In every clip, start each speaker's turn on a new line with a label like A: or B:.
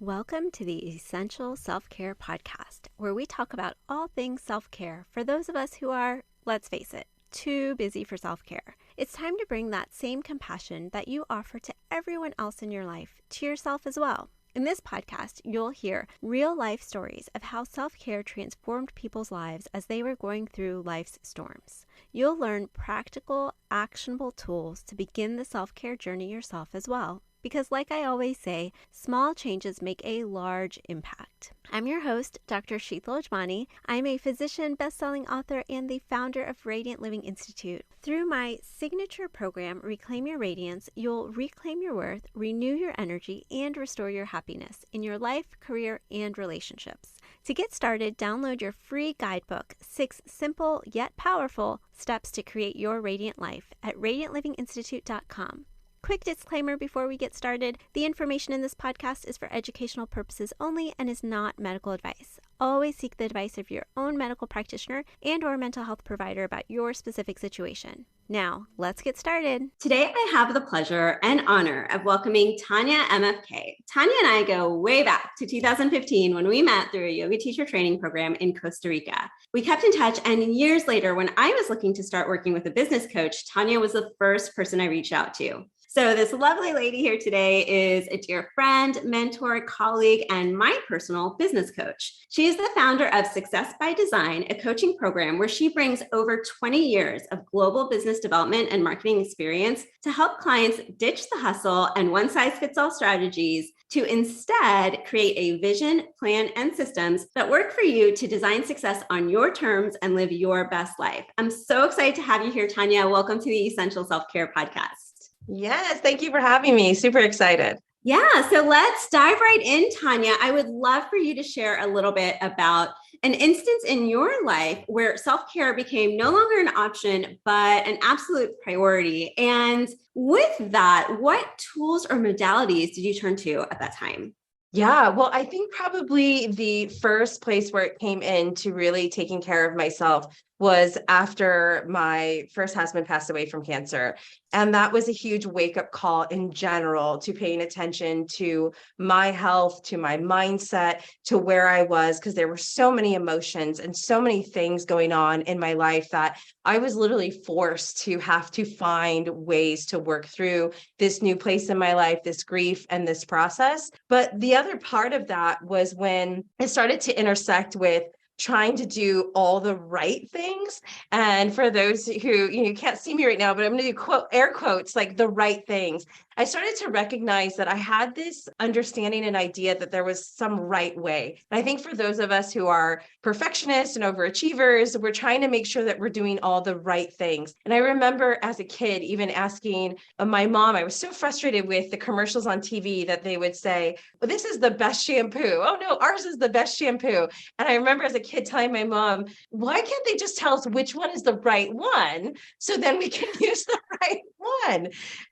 A: Welcome to the Essential Self-Care Podcast, where we talk about all things self-care for those of us who are, let's face it, too busy for self-care. It's time to bring that same compassion that you offer to everyone else in your life to yourself as well. In this podcast, you'll hear real-life stories of how self-care transformed people's lives as they were going through life's storms. You'll learn practical, actionable tools to begin the self-care journey yourself as well. Because like I always say, small changes make a large impact. I'm your host, Dr. Sheetal Ajmani. I'm a physician, best-selling author, and the founder of Radiant Living Institute. Through my signature program, Reclaim Your Radiance, you'll reclaim your worth, renew your energy, and restore your happiness in your life, career, and relationships. To get started, download your free guidebook, 6 simple yet powerful steps to create your radiant life at radiantlivinginstitute.com. Quick disclaimer before we get started, the information in this podcast is for educational purposes only and is not medical advice. Always seek the advice of your own medical practitioner and or mental health provider about your specific situation. Now, let's get started. Today, I have the pleasure and honor of welcoming Tanya MFK. Tanya and I go way back to 2015 when we met through a yoga teacher training program in Costa Rica. We kept in touch, and years later, when I was looking to start working with a business coach, Tanya was the first person I reached out to. So this lovely lady here today is a dear friend, mentor, colleague, and my personal business coach. She is the founder of Success by Design, a coaching program where she brings over 20 years of global business development and marketing experience to help clients ditch the hustle and one-size-fits-all strategies to instead create a vision, plan, and systems that work for you to design success on your terms and live your best life. I'm so excited to have you here, Tanya. Welcome to the Essential Self-Care Podcast.
B: Yes, thank you for having me. Super excited.
A: Yeah, so let's dive right in, Tanya. I would love for you to share a little bit about an instance in your life where self-care became no longer an option, but an absolute priority. And with that, what tools or modalities did you turn to at that time?
B: Yeah, well, I think probably the first place where it came into really taking care of myself was after my first husband passed away from cancer. And that was a huge wake-up call in general to paying attention to my health, to my mindset, to where I was, because there were so many emotions and so many things going on in my life that I was literally forced to have to find ways to work through this new place in my life, this grief and this process. But the other part of that was when it started to intersect with trying to do all the right things. And for those who, you can't see me right now, but I'm going to do air quotes, like the right things. I started to recognize that I had this understanding and idea that there was some right way. And I think for those of us who are perfectionists and overachievers, we're trying to make sure that we're doing all the right things. And I remember as a kid, even asking my mom, I was so frustrated with the commercials on TV that they would say, well, this is the best shampoo. Oh no, ours is the best shampoo. And I remember as a kid telling my mom, why can't they just tell us which one is the right one? So then we can use the right one.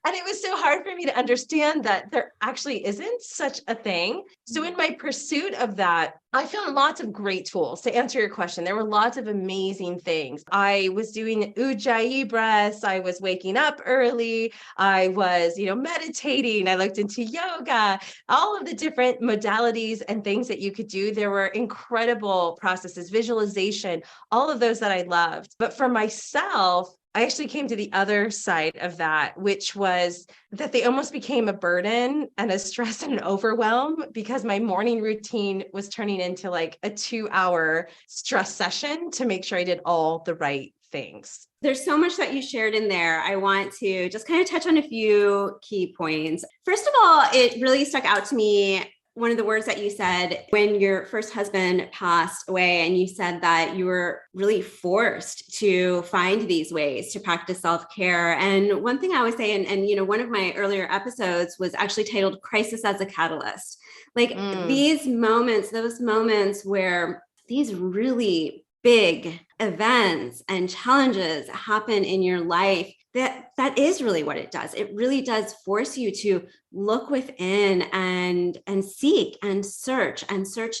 B: And it was so hard for me to understand that there actually isn't such a thing. So in my pursuit of that, I found lots of great tools. To answer your question, there were lots of amazing things. I was doing Ujjayi breaths. I was waking up early. I was, meditating. I looked into yoga, all of the different modalities and things that you could do. There were incredible processes, visualization, all of those that I loved. But for myself, I actually came to the other side of that, which was that they almost became a burden and a stress and an overwhelm because my morning routine was turning into like a 2-hour stress session to make sure I did all the right things.
A: There's so much that you shared in there. I want to just kind of touch on a few key points. First of all, it really stuck out to me one of the words that you said when your first husband passed away, and you said that you were really forced to find these ways to practice self-care. And one thing I always say, and one of my earlier episodes was actually titled Crisis as a Catalyst. These moments, those moments where these really big events and challenges happen in your life, that is really what it does. It really does force you to look within and seek and search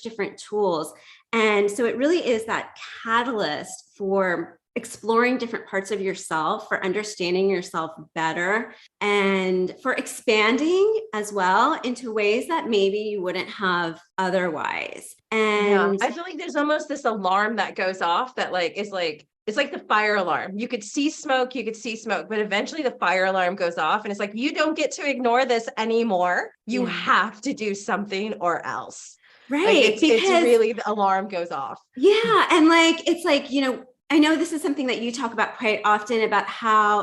A: different tools. And so it really is that catalyst for exploring different parts of yourself, for understanding yourself better, and for expanding as well into ways that maybe you wouldn't have otherwise.
B: Yeah,
A: And
B: I feel like there's almost this alarm that goes off that like is like it's like the fire alarm. You could see smoke, but eventually the fire alarm goes off and it's like you don't get to ignore this anymore. You
A: yeah,
B: have to do something or else. Like
A: right.
B: it's
A: Because
B: really the alarm goes off.
A: yeah, and like it's like, I know this is something that you talk about quite often about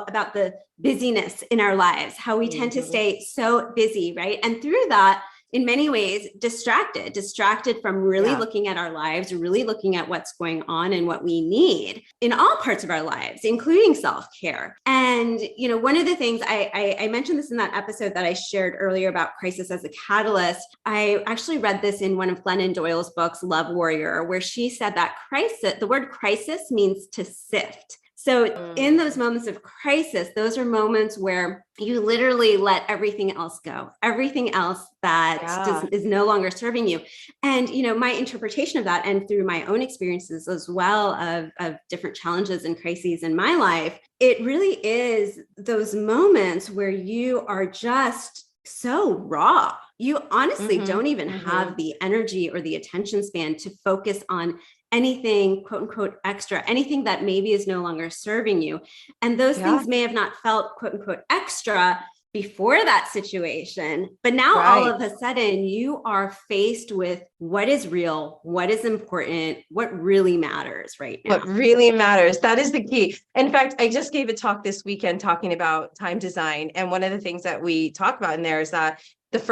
A: about the busyness in our lives, how we tend to
B: Mhm.
A: stay so busy, right? And through that, in many ways, distracted from really
B: Yeah.
A: looking at our lives, really looking at what's going on and what we need in all parts of our lives, including self-care. And, one of the things I mentioned this in that episode that I shared earlier about crisis as a catalyst. I actually read this in one of Glennon Doyle's books, Love Warrior, where she said that the word crisis means to sift. So in those
B: Mm.
A: moments of crisis, those are moments where you literally let everything else go, everything else that
B: Yeah.
A: is no longer serving you. And, my interpretation of that, and through my own experiences as well of different challenges and crises in my life, it really is those moments where you are just so raw. You honestly
B: Mm-hmm.
A: don't even
B: Mm-hmm.
A: have the energy or the attention span to focus on anything, quote unquote, extra, anything that maybe is no longer serving you. And those
B: Yeah.
A: things may have not felt, quote unquote, extra before that situation. But now all
B: Right.
A: of a sudden, you are faced with what is real, what is important, what really matters right
B: What
A: now.
B: really matters. That is the key. In fact, I just gave a talk this weekend talking about time design. And one of the things that we talk about in there is that it's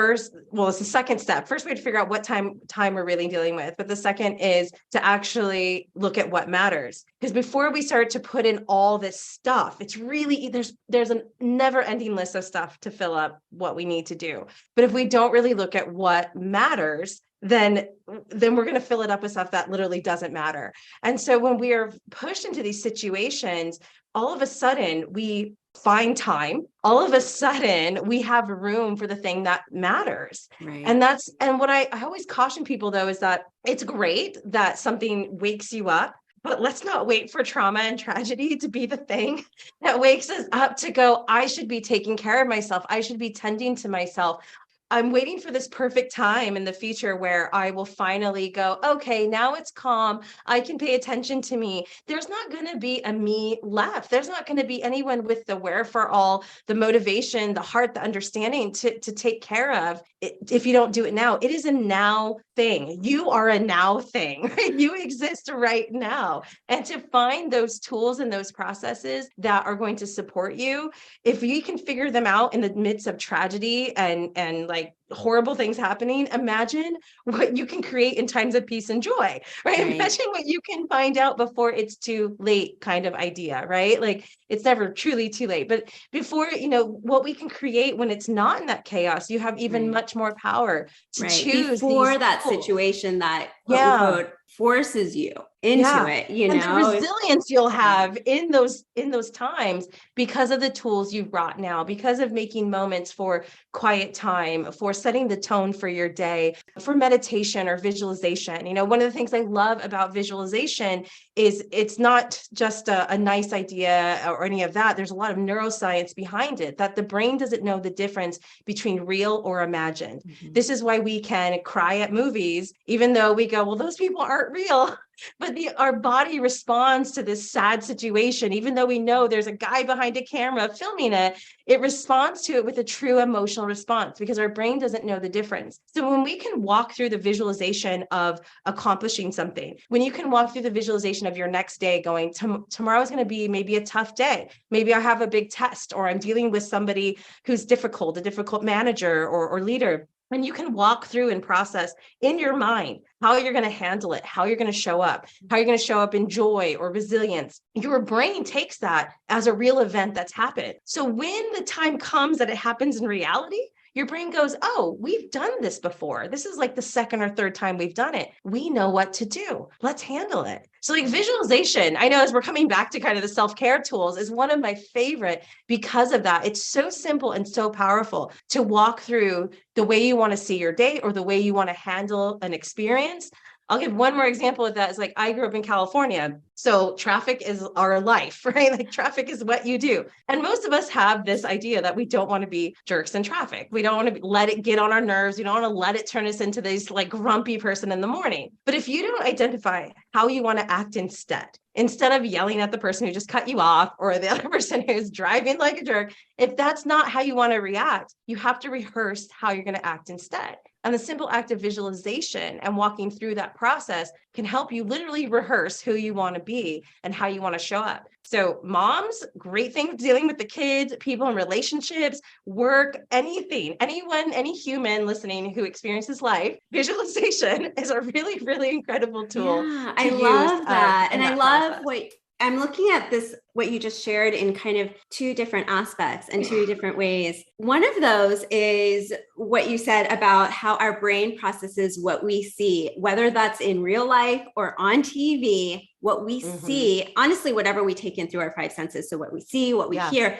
B: the second step. First, we have to figure out what time we're really dealing with. But the second is to actually look at what matters. Because before we start to put in all this stuff, it's really there's a never ending list of stuff to fill up what we need to do. But if we don't really look at what matters, then we're going to fill it up with stuff that literally doesn't matter. And so when we are pushed into these situations, all of a sudden we find time. All of a sudden we have room for the thing that matters.
A: Right.
B: And what I always caution people though, is that it's great that something wakes you up, but let's not wait for trauma and tragedy to be the thing that wakes us up to go, I should be taking care of myself. I should be tending to myself. I'm waiting for this perfect time in the future where I will finally go, okay, now it's calm. I can pay attention to me. There's not going to be a me left. There's not going to be anyone with the wherefore, the motivation, the heart, the understanding to take care of it if you don't do it now. It is a now thing. You are a now thing, right? You exist right now. And to find those tools and those processes that are going to support you, if you can figure them out in the midst of tragedy and like horrible things happening, imagine what you can create in times of peace and joy, right?
A: Right.
B: Imagine what you can find out before it's too late, kind of idea, right? Like it's never truly too late, but before, what we can create when it's not in that chaos, you have even
A: Right.
B: much more power to
A: Right.
B: choose
A: Before
B: these
A: that
B: tools.
A: situation that quote
B: Yeah.
A: unquote forces you into
B: Yeah.
A: it,
B: And the resilience you'll
A: Yeah.
B: have in those times because of the tools you've brought now, because of making moments for quiet time, for setting the tone for your day, for meditation or visualization. One of the things I love about visualization is it's not just a nice idea or any of that. There's a lot of neuroscience behind it, that the brain doesn't know the difference between real or imagined.
A: Mhm.
B: This is why we can cry at movies, even though we go, well, those people aren't real. But our body responds to this sad situation, even though we know there's a guy behind a camera filming it. It responds to it with a true emotional response because our brain doesn't know the difference. So when we can walk through the visualization of accomplishing something, when you can walk through the visualization of your next day going, tomorrow is going to be maybe a tough day. Maybe I have a big test, or I'm dealing with somebody who's difficult, a difficult manager or leader. And you can walk through and process in your mind how you're going to handle it, how you're going to show up, how you're going to show up in joy or resilience. Your brain takes that as a real event that's happened. So when the time comes that it happens in reality, your brain goes, oh, we've done this before. This is like the second or third time we've done it. We know what to do. Let's handle it. So like visualization, I know as we're coming back to kind of the self-care tools, is one of my favorite because of that. It's so simple and so powerful to walk through the way you want to see your day or the way you want to handle an experience. I'll give one more example of that. Is like, I grew up in California, so traffic is our life, right? Like traffic is what you do. And most of us have this idea that we don't want to be jerks in traffic. We don't want to let it get on our nerves. We don't want to let it turn us into this like grumpy person in the morning. But if you don't identify how you want to act instead of yelling at the person who just cut you off or the other person who's driving like a jerk, if that's not how you want to react, you have to rehearse how you're going to act instead. And the simple act of visualization and walking through that process can help you literally rehearse who you want to be and how you want to show up. So moms, great thing dealing with the kids, people in relationships, work, anything, anyone, any human listening who experiences life, visualization is a really, really incredible tool.
A: Yeah, I love that. And I love
B: process.
A: what I'm looking at this, what you just shared in kind of two different aspects and two different ways. One of those is what you said about how our brain processes what we see, whether that's in real life or on TV, what we see, honestly, whatever we take in through our five senses. So what we see, what we hear,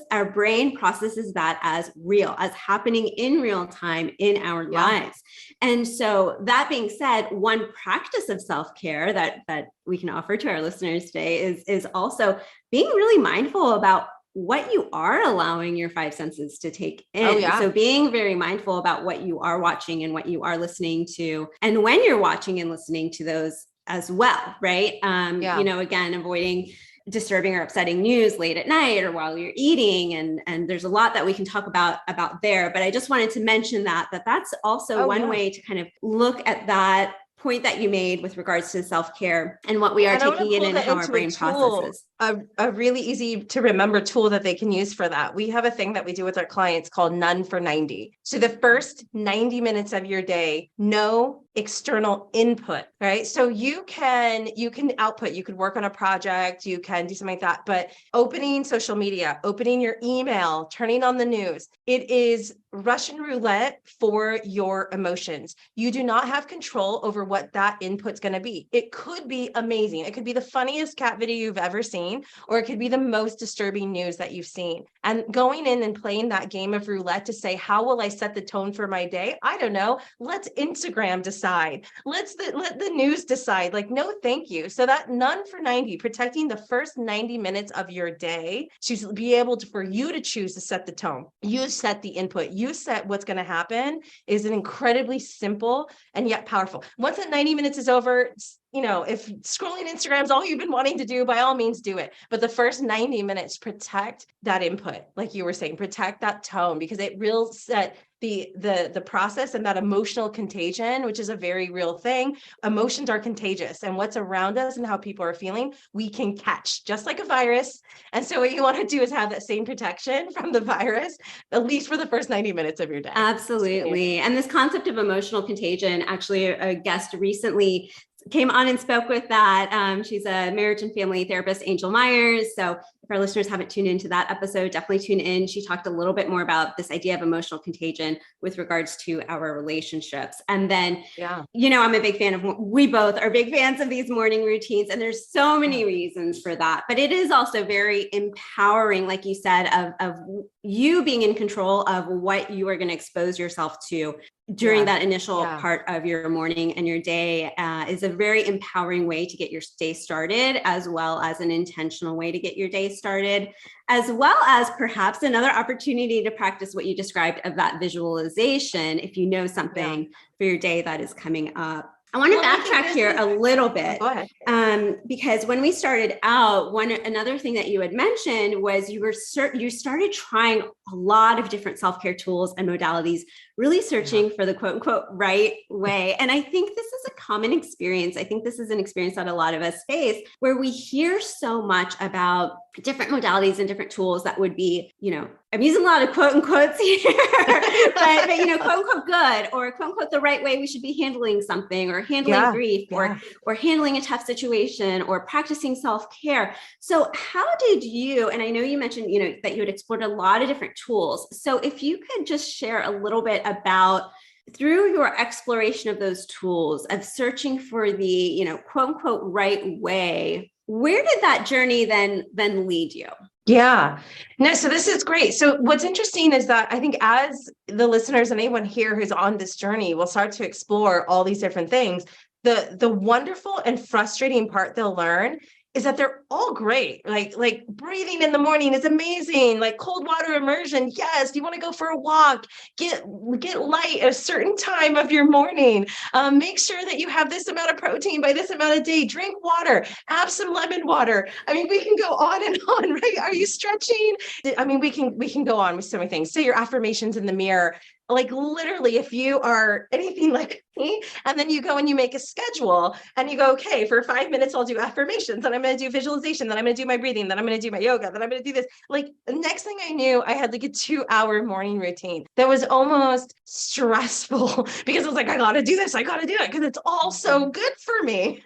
A: our brain processes that as real, as happening in real time in our lives. And so that being said, one practice of self-care that we can offer to our listeners today is also being really mindful about what you are allowing your five senses to take in. So being very mindful about what you are watching and what you are listening to, and when you're watching and listening to those as well, right? You know, again, avoiding disturbing or upsetting news late at night or while you're eating. And there's a lot that we can talk about there, but I just wanted to mention that's also one way to kind of look at that point that you made with regards to self-care and what we are taking in and how our brain processes.
B: A really easy to remember tool that they can use for that. We have a thing that we do with our clients called None for 90. So the first 90 minutes of your day, no external input, right? So you can output, you could work on a project, you can do something like that, but opening social media, opening your email, turning on the news, it is Russian roulette for your emotions. You do not have control over what that input's going to be. It could be amazing. It could be the funniest cat video you've ever seen, or it could be the most disturbing news that you've seen. And going in and playing that game of roulette to say, how will I set the tone for my day? I don't know. Let's Instagram decide. Let the news decide. Like, no, thank you. So that None for 90, protecting the first 90 minutes of your day to be able to, for you to choose to set the tone. You set the input. You set what's going to happen is an incredibly simple and yet powerful. Once that 90 minutes is over, you know, if scrolling Instagram is all you've been wanting to do, by all means do it. But the first 90 minutes, protect that input. Like you were saying, protect that tone, because it will set the process and that emotional contagion, which is a very real thing. Emotions are contagious, and what's around us and how people are feeling, we can catch just like a virus. And so what you want to do is have that same protection from the virus, at least for the first 90 minutes of your day.
A: Absolutely. And this concept of emotional contagion, actually a guest recently came on and spoke with that. She's a marriage and family therapist, Angel Myers. So if our listeners haven't tuned into that episode, definitely tune in. She talked a little bit more about this idea of emotional contagion with regards to our relationships. And then, you know, I'm a big fan of, we both are big fans of these morning routines, and there's so many reasons for that, but it is also very empowering, like you said, of you being in control of what you are going to expose yourself to during that initial part of your morning and your day is a very empowering way to get your day started, as well as an intentional way to get your day started, as well as perhaps another opportunity to practice what you described of that visualization if you know something for your day that is coming up. I want to backtrack here a little bit, because when we started out, another thing that you had mentioned was you started trying a lot of different self-care tools and modalities, really searching for the quote unquote right way. And I think this is a common experience. I think this is an experience that a lot of us face, where we hear so much about different modalities and different tools that would be, you know, I'm using a lot of quote unquotes here, but you know, quote unquote good, or quote unquote the right way we should be handling something, or handling grief, or handling a tough situation, or practicing self-care. So how did you, and I know you mentioned, you know, that you had explored a lot of different tools. So if you could just share a little bit about, through your exploration of those tools, of searching for the, you know, quote unquote right way, where did that journey then lead you?
B: Yeah, no, so this is great. So what's interesting is that I think as the listeners and anyone here who's on this journey will start to explore all these different things, the wonderful and frustrating part they'll learn is that they're all great. Like breathing in the morning is amazing. Like cold water immersion. Yes. You want to go for a walk, get light at a certain time of your morning. Make sure that you have this amount of protein by this amount of day. Drink water, have some lemon water. I mean, we can go on and on, right? Are you stretching? I mean, we can go on with so many things. Say your affirmations in the mirror. Like literally, if you are anything like me, and then you go and you make a schedule and you go, okay, for 5 minutes, I'll do affirmations, and I'm going to do visualization, then I'm going to do my breathing, then I'm going to do my yoga, then I'm going to do this. Like the next thing I knew, I had like a 2-hour morning routine that was almost stressful because I was like, I got to do this. I got to do it because it's all so good for me.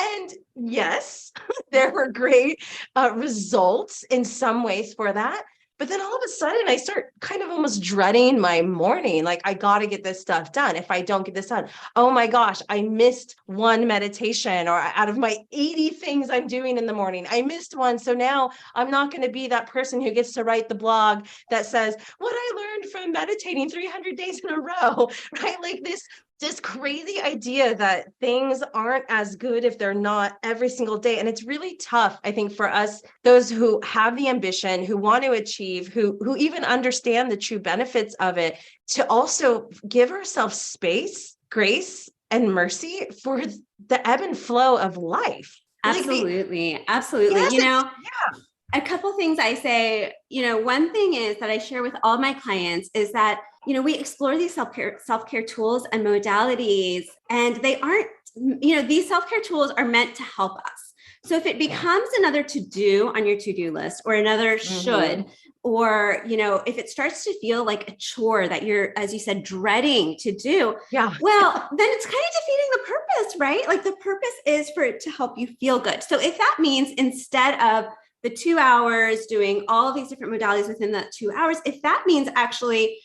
B: And yes, there were great results in some ways for that. But then all of a sudden, I start kind of almost dreading my morning. Like, I got to get this stuff done. If I don't get this done, oh my gosh, I missed one meditation, or out of my 80 things I'm doing in the morning, I missed one. So now I'm not going to be that person who gets to write the blog that says what I learned from meditating 300 days in a row, right? Like this crazy idea that things aren't as good if they're not every single day. And it's really tough, I think, for us, those who have the ambition, who want to achieve, who even understand the true benefits of it, to also give ourselves space, grace, and mercy for the ebb and flow of life.
A: Absolutely. Absolutely.
B: Yes,
A: A couple things I say, one thing is that I share with all my clients is that, we explore these self-care tools and modalities, and they aren't, these self-care tools are meant to help us. So if it becomes another to-do on your to-do list, or another should, or, if it starts to feel like a chore that you're, as you said, dreading to do, well, then it's kind of defeating the purpose, right? Like the purpose is for it to help you feel good. So if that means instead of the 2 hours doing all of these different modalities within that 2 hours, if that means actually,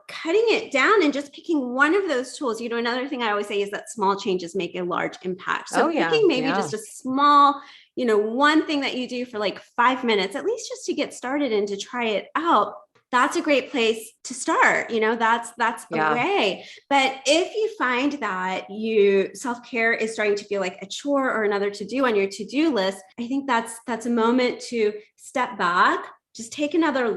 A: cutting it down and just picking one of those tools, another thing I always say is that small changes make a large impact. So picking maybe just a small, one thing that you do for like 5 minutes, at least just to get started and to try it out, that's a great place to start. That's a way. But if you find that self-care is starting to feel like a chore or another to do on your to-do list, I think that's a moment to step back, just take another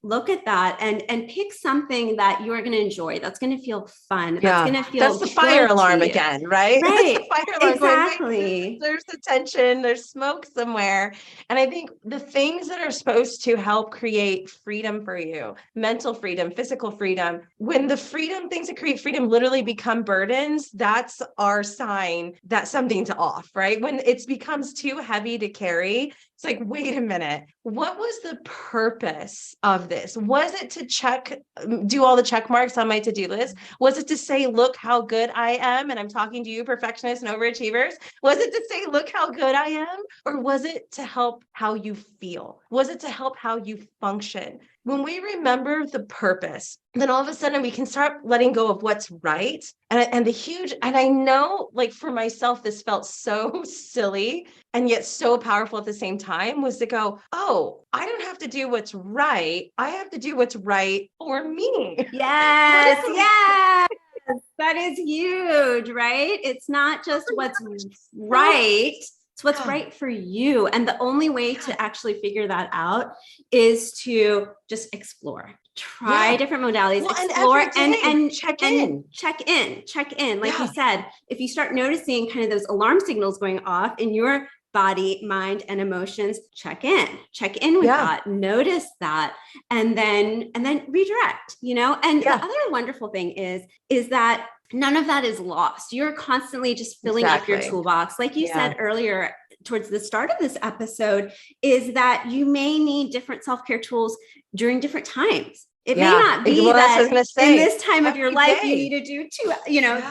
A: look at that, and pick something that you're going to enjoy. That's going to feel fun. That's going to feel
B: that's the fire alarm again, right?
A: Right.
B: That's the fire alarm.
A: Exactly.
B: There's the tension, there's smoke somewhere. And I think the things that are supposed to help create freedom for you, mental freedom, physical freedom, when the things that create freedom literally become burdens, that's our sign that something's off, right? When it becomes too heavy to carry, it's like, wait a minute, what was the purpose of this? Was it to do all the check marks on my to-do list? Was it to say, look how good I am? And I'm talking to you, perfectionists and overachievers. Was it to say, look how good I am? Or was it to help how you feel? Was it to help how you function? When we remember the purpose, then all of a sudden we can start letting go of what's right. And I know, like for myself, this felt so silly and yet so powerful at the same time, was to go, oh, I don't have to do what's right. I have to do what's right for me.
A: Yes. That is huge, right? It's not just what's right. It's what's right for you. And the only way to actually figure that out is to just explore. Try different modalities, explore and check in. Like you said, if you start noticing kind of those alarm signals going off in your body, mind, and emotions, check in with that, notice that, and then redirect, and the other wonderful thing is that none of that is lost. You're constantly just filling up your toolbox. Like you said earlier, towards the start of this episode, is that you may need different self-care tools during different times. It may not be that in this time of your life, you need to do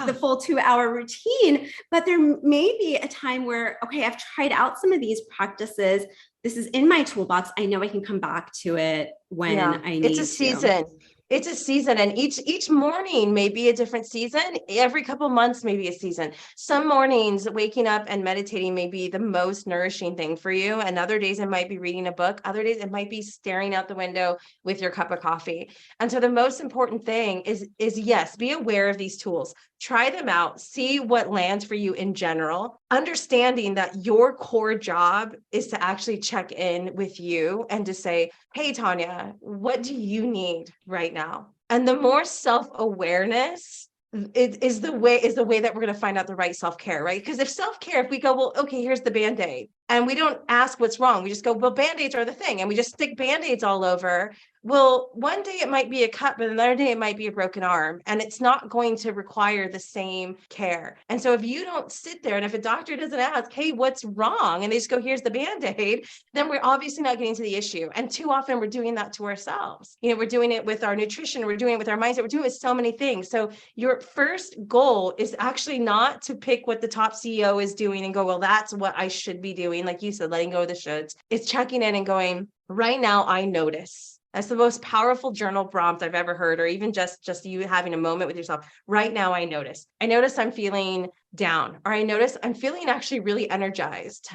A: the full 2-hour routine, but there may be a time where, okay, I've tried out some of these practices. This is in my toolbox. I know I can come back to it when I need to.
B: It's a season. It's a season, and each morning may be a different season. Every couple months may be a season. Some mornings, waking up and meditating may be the most nourishing thing for you, and other days it might be reading a book. Other days it might be staring out the window with your cup of coffee. And so the most important thing is yes, be aware of these tools. try them out, see what lands for you in general, understanding that your core job is to actually check in with you and to say, hey, Tanya, what do you need right now? And the more self-awareness is the way that we're going to find out the right self-care, right? Because if we go, well, okay, here's the Band-Aid, and we don't ask what's wrong, we just go, well, Band-Aids are the thing, and we just stick Band-Aids all over. Well, one day it might be a cut, but another day it might be a broken arm, and it's not going to require the same care. And so if you don't sit there, and if a doctor doesn't ask, hey, what's wrong? And they just go, here's the Band-Aid, then we're obviously not getting to the issue. And too often we're doing that to ourselves. We're doing it with our nutrition, we're doing it with our mindset, we're doing it with so many things. So your first goal is actually not to pick what the top CEO is doing and go, well, that's what I should be doing. Like you said, letting go of the shoulds. It's checking in and going, right now, I notice. That's the most powerful journal prompt I've ever heard, or even just you having a moment with yourself. Right now, I notice I'm feeling down, or I notice I'm feeling actually really energized.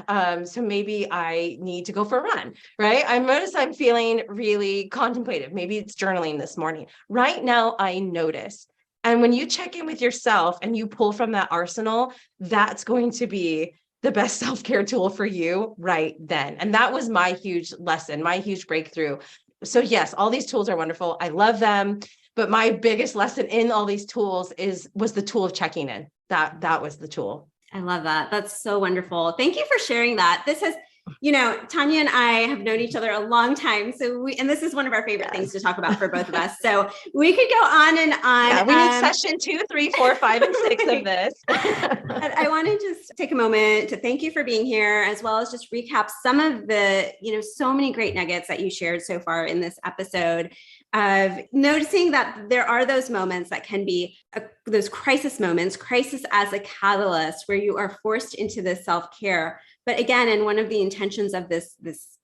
B: So maybe I need to go for a run, right? I notice I'm feeling really contemplative. Maybe it's journaling this morning. Right now, I notice. And when you check in with yourself and you pull from that arsenal, that's going to be the best self-care tool for you right then. And that was my huge lesson, my huge breakthrough. So yes, all these tools are wonderful. I love them. But my biggest lesson in all these tools was the tool of checking in. That was the tool.
A: I love that. That's so wonderful. Thank you for sharing that. This has, Tanya and I have known each other a long time. And this is one of our favorite things to talk about for both of us. So we could go on and on.
B: Yeah, we need session 2, 3, 4, 5, and 6 of this.
A: But I want to just take a moment to thank you for being here, as well as just recap some of the, so many great nuggets that you shared so far in this episode, of noticing that there are those moments that can be those crisis moments, crisis as a catalyst, where you are forced into this self-care. But again, and one of the intentions of this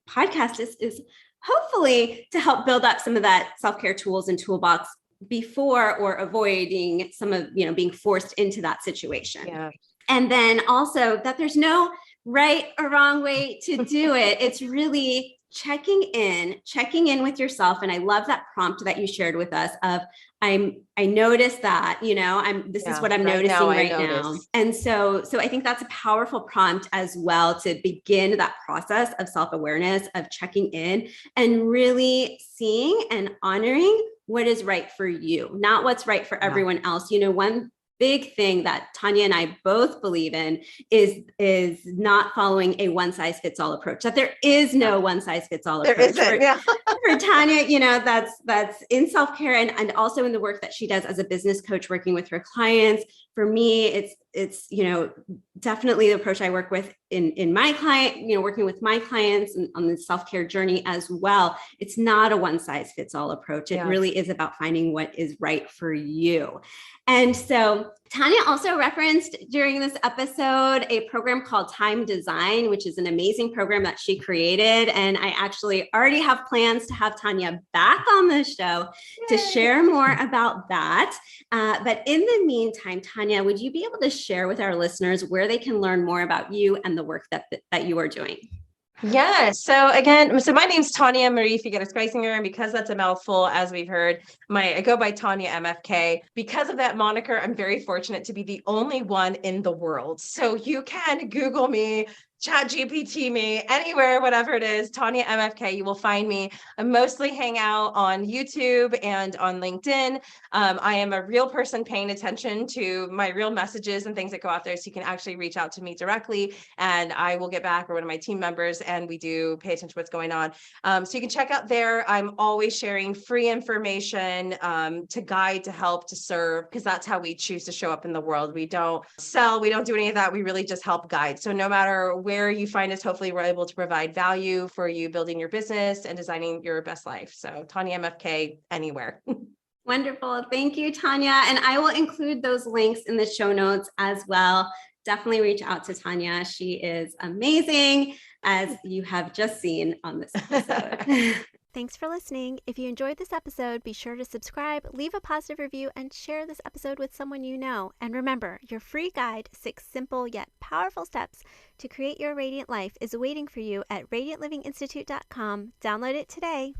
A: podcast is hopefully to help build up some of that self-care tools and toolbox before or avoiding some of, being forced into that situation.
B: Yeah.
A: And then also that there's no right or wrong way to do it. It's really checking in with yourself. And I love that prompt that you shared with us of, I noticed that, this is what I'm noticing right now. And so I think that's a powerful prompt as well, to begin that process of self-awareness, of checking in and really seeing and honoring what is right for you, not what's right for everyone else. One big thing that Tanya and I both believe in is not following a one size fits all approach. That there is no one size fits all approach.
B: There isn't.
A: For Tanya, that's in self-care and also in the work that she does as a business coach, working with her clients. For me, it's definitely the approach I work with in my client, working with my clients on the self-care journey as well. It's not a one size fits all approach. It really is about finding what is right for you. And so Tanya also referenced during this episode a program called Time Design, which is an amazing program that she created. And I actually already have plans to have Tanya back on the show to share more about that. But in the meantime, Tanya, would you be able to share with our listeners where they can learn more about you and the work that you are doing?
B: Yeah. So my name's Tanya Marie Figueres-Geisinger, and because that's a mouthful, as we've heard, I go by Tanya MFK. Because of that moniker, I'm very fortunate to be the only one in the world. So you can Google me, ChatGPT me, anywhere, whatever it is, Tanya MFK, you will find me. I mostly hang out on YouTube and on LinkedIn. I am a real person paying attention to my real messages and things that go out there. So you can actually reach out to me directly and I will get back, or one of my team members, and we do pay attention to what's going on. So you can check out there. I'm always sharing free information to guide, to help, to serve, because that's how we choose to show up in the world. We don't sell, we don't do any of that. We really just help guide. So no matter where you find us, hopefully we're able to provide value for you building your business and designing your best life. So Tanya MFK anywhere.
A: Wonderful. Thank you, Tanya. And I will include those links in the show notes as well. Definitely reach out to Tanya. She is amazing, as you have just seen on this episode. Thanks for listening. If you enjoyed this episode, be sure to subscribe, leave a positive review, and share this episode with someone you know. And remember, your free guide, 6 simple yet powerful steps to create your radiant life, is waiting for you at radiantlivinginstitute.com. Download it today.